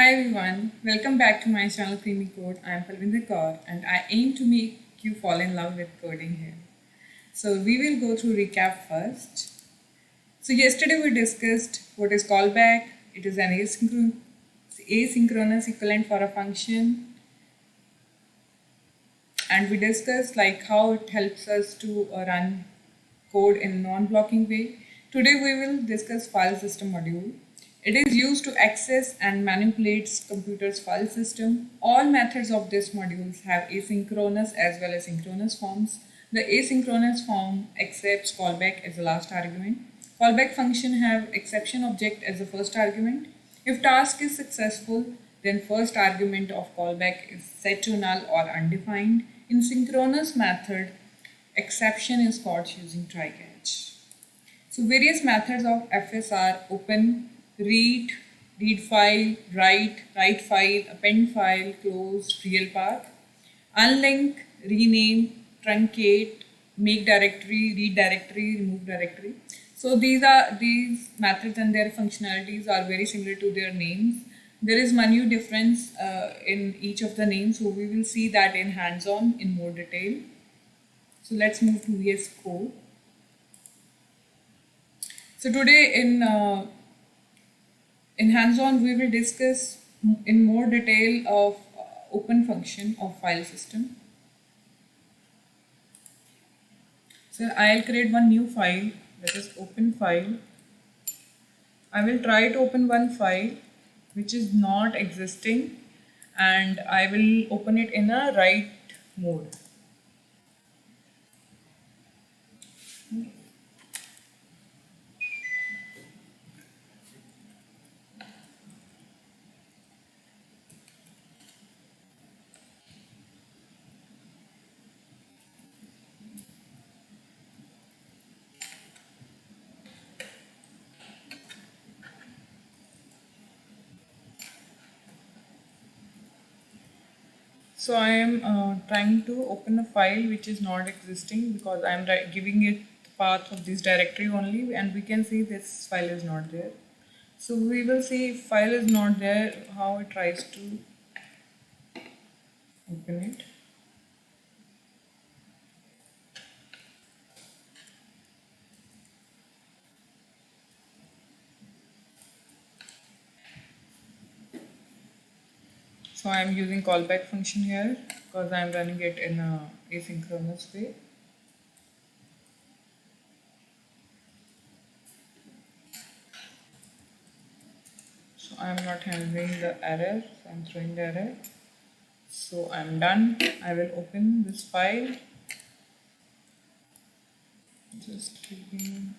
Hi everyone, welcome back to my channel Creamy Code. I am Palvinder Kaur and I aim to make you fall in love with coding here. So we will go through recap first. So yesterday we discussed what is callback. It is an asynchronous equivalent for a function, and we discussed like how it helps us to run code in non-blocking way. Today we will discuss file system module. It is used to access and manipulate computer's file system. All methods of this modules have asynchronous as well as synchronous forms. The asynchronous form accepts callback as the last argument. Callback function have exception object as the first argument. If task is successful, then first argument of callback is set to null or undefined. In synchronous method, exception is caught using try catch. So various methods of FS are open, read file, write file, append file, close, real path, unlink, rename, truncate, make directory, read directory, remove directory. So these methods and their functionalities are very similar to their names. There is minute difference in each of the names, so we will see that in hands-on in more detail. So let's move to VS Code. So today in hands-on we will discuss in more detail of open function of file system. So I'll create one new file, that is open file. I will try to open one file which is not existing and I will open it in a write mode. So I am trying to open a file which is not existing because I am giving it the path of this directory only, and we can see this file is not there. So we will see if file is not there, how it tries to open it. So I am using callback function here because I am running it in a asynchronous way. So I am not handling the error, so I am throwing the error. So I am done. I will open this file. Just clicking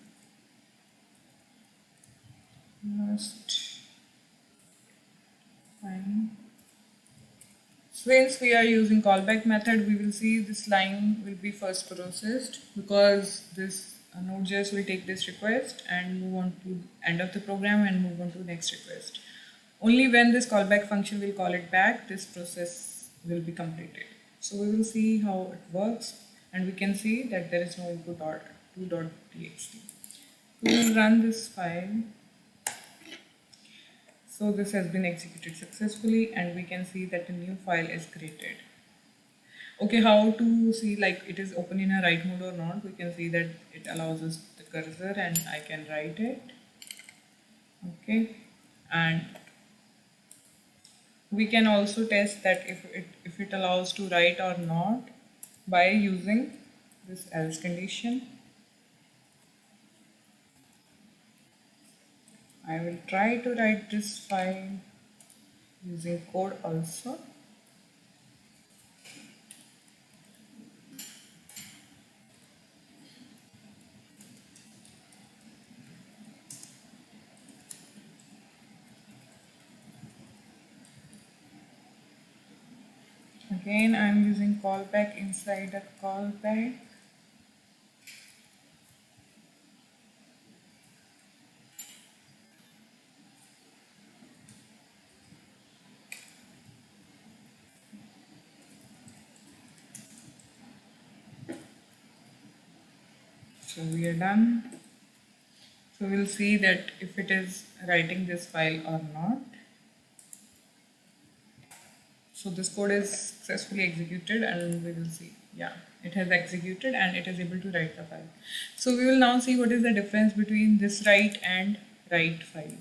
last fine. Since we are using callback method, we will see this line will be first processed because this node.js will take this request and move on to end of the program and move on to next request. Only when this callback function will call it back, this process will be completed. So we will see how it works, and we can see that there is no input.2.txt. We will run this file. So this has been executed successfully and we can see that a new file is created. Okay, how to see like it is open in a write mode or not? We can see that it allows us the cursor and I can write it. Okay, and we can also test that if it allows to write or not by using this else condition. I will try to write this file using code also. Again, I am using callback inside a callback. So we are done. So we'll see that if it is writing this file or not. So this code is successfully executed, and we will see, yeah, it has executed and it is able to write the file. So we will now see what is the difference between this write and write file.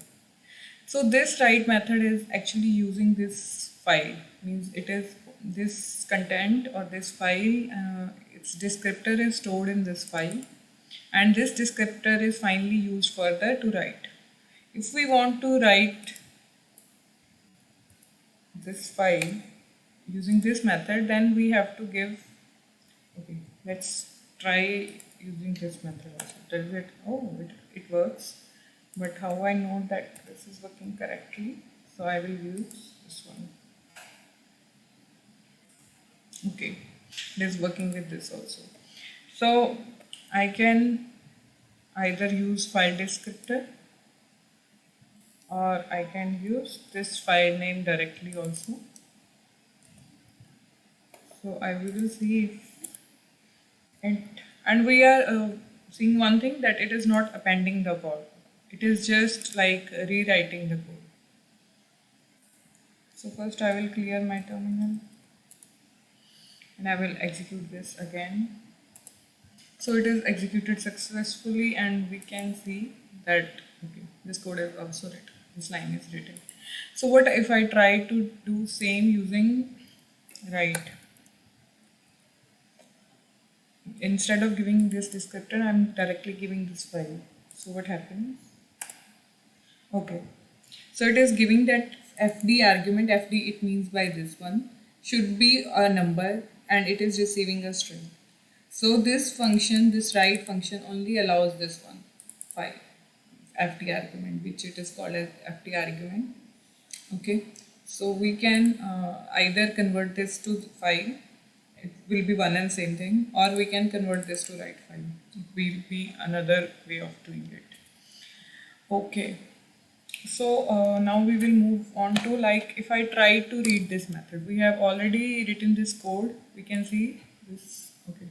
So this write method is actually using this file, means it is this content or this file, its descriptor is stored in this file, and this descriptor is finally used further to write. If we want to write this file using this method, then we have to give, okay, let's try using this method also. Does it, oh, it works, but how I know that this is working correctly? So I will use this one. Okay, it is working with this also. So I can either use file descriptor, or I can use this file name directly also. So I will see if it, and we are seeing one thing, that it is not appending the code. It is just like rewriting the code. So first I will clear my terminal and I will execute this again. So it is executed successfully, and we can see that, okay, this code is also written. This line is written. So what if I try to do same using write? Instead of giving this descriptor, I'm directly giving this file. So what happens? Okay, so it is giving that fd argument. Fd, it means by this one, should be a number, and it is receiving a string. So this function, this write function, only allows this one file, fd argument, which it is called as fd argument. Okay, so we can either convert this to the file, it will be one and same thing, or we can convert this to write file. It will be another way of doing it. Okay, so now we will move on to, like, if I try to read this method, we have already written this code. We can see this. Okay,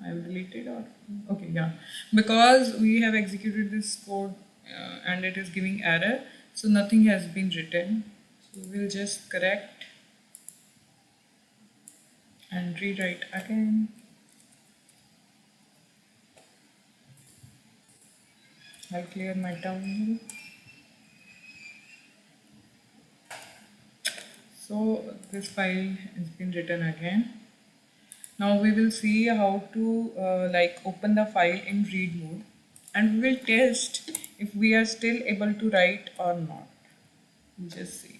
I will delete it, or okay, yeah, because we have executed this code and it is giving error, so nothing has been written. So we'll just correct and rewrite again. I'll clear my terminal. So this file has been written again. Now we will see how to like open the file in read mode, and we will test if we are still able to write or not. We'll just see.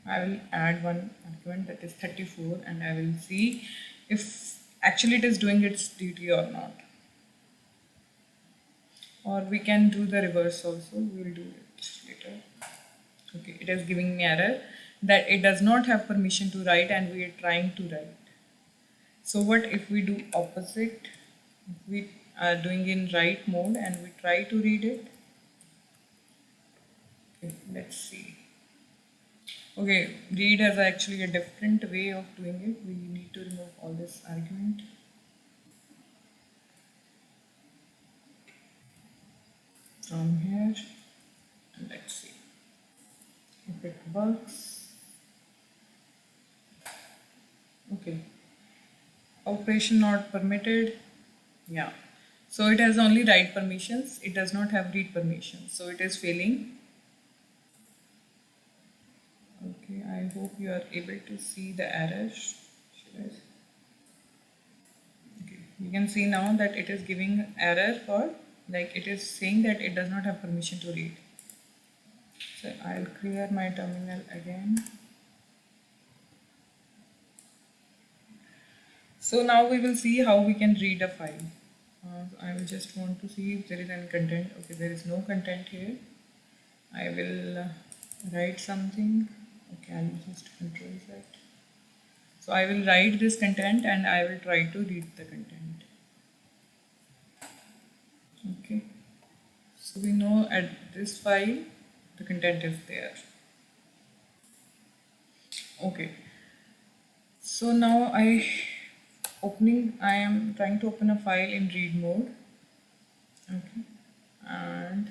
I will add one argument, that is 34, and I will see if actually it is doing its duty or not. Or we can do the reverse also. We will do it later. Okay, it is giving me error that it does not have permission to write, and we are trying to write. So what if we do opposite? If we are doing in write mode and we try to read it. Okay, let's see. Okay, read has actually a different way of doing it. We need to remove all this argument. From here, and let's see if it works. Okay, operation not permitted. Yeah, so it has only write permissions, it does not have read permissions, so it is failing. Okay, I hope you are able to see the errors. Okay, you can see now that it is giving error for, like, it is saying that it does not have permission to read. So I'll clear my terminal again. So now we will see how we can read a file. I will just want to see if there is any content. Okay, there is no content here. I will write something. Okay, I'll just control that. So I will write this content and I will try to read the content. Okay, so we know at this file the content is there. Okay, so now I am trying to open a file in read mode. Okay, and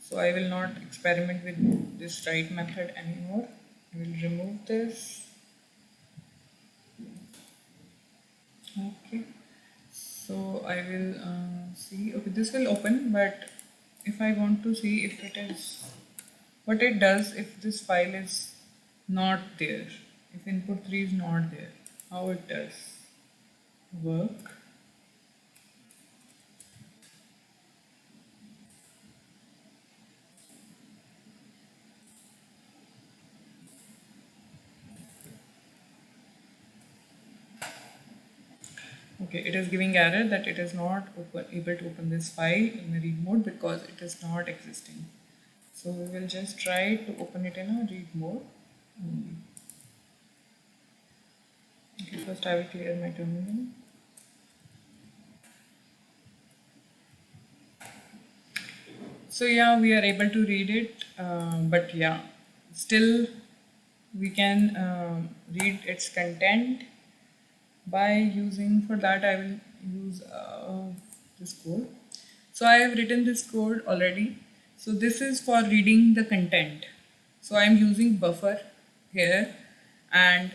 so I will not experiment with this write method anymore. I will remove this. Okay, so I will see. Okay, this will open, but if I want to see if it is what it does if this file is not there, if input 3 is not there, how it does work. Okay, it is giving error that it is not able to open this file in a read mode because it is not existing. So we will just try to open it in a read mode only. Okay, first I will clear my terminal. So yeah, we are able to read it, but yeah, still we can read its content by using, for that I will use this code. So I have written this code already. So this is for reading the content. So I am using buffer here, and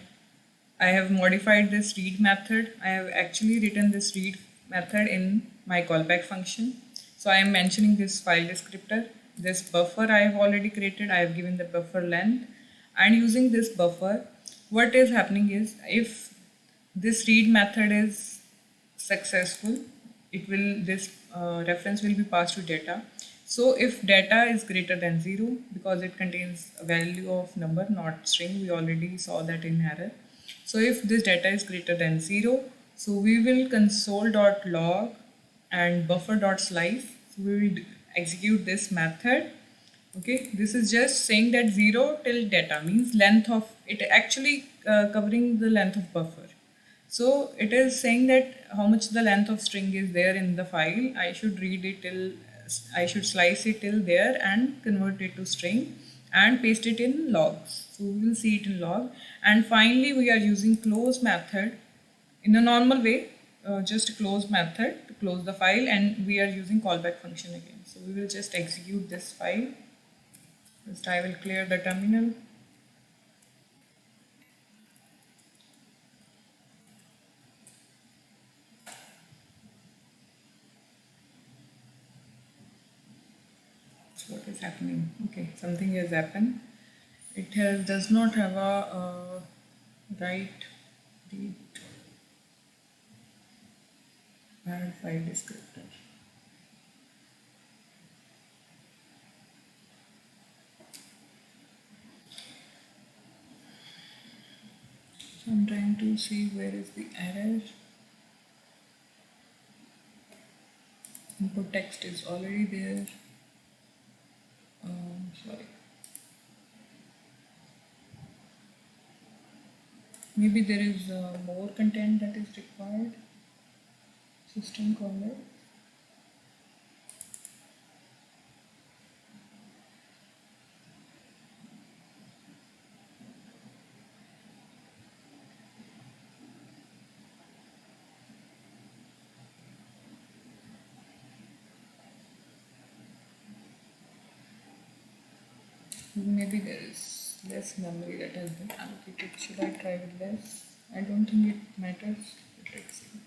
I have modified this read method. I have actually written this read method in my callback function. So I am mentioning this file descriptor. This buffer I have already created. I have given the buffer length, and using this buffer, what is happening is if this read method is successful, it will this reference will be passed to data. So if data is greater than 0, because it contains a value of number, not string, we already saw that in error. So if this data is greater than 0, so we will console.log and buffer.slice. So we will execute this method. Okay, this is just saying that 0 till data means length of it, actually covering the length of buffer. So it is saying that how much the length of string is there in the file. I should read it till, I should slice it till there and convert it to string and paste it in logs. So we will see it in log. And finally we are using close method in a normal way, just close method to close the file, and we are using callback function again. So we will just execute this file. First I will clear the terminal. What is happening? Okay, something has happened. It does not have a right read and file descriptor. So I'm trying to see where is the error. Input text is already there. Sorry. Maybe there is more content that is required. System caller. Maybe there is less memory that has been allocated. Should I try with less? I don't think it matters. Let's see.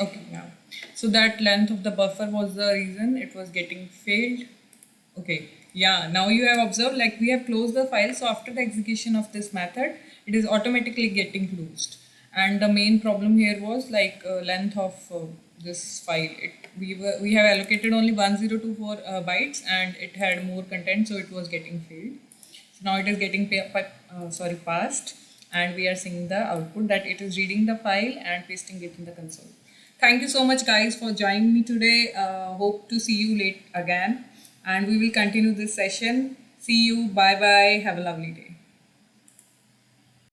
Okay, yeah. So that length of the buffer was the reason it was getting failed. Okay, yeah. Now you have observed, like we have closed the file. So after the execution of this method, it is automatically getting closed. And the main problem here was like length of this file. We have allocated only 1024 bytes, and it had more content, so it was getting failed. So now it is getting passed, and we are seeing the output that it is reading the file and pasting it in the console. Thank you so much, guys, for joining me today. Hope to see you late again, and we will continue this session. See you. Bye bye. Have a lovely day.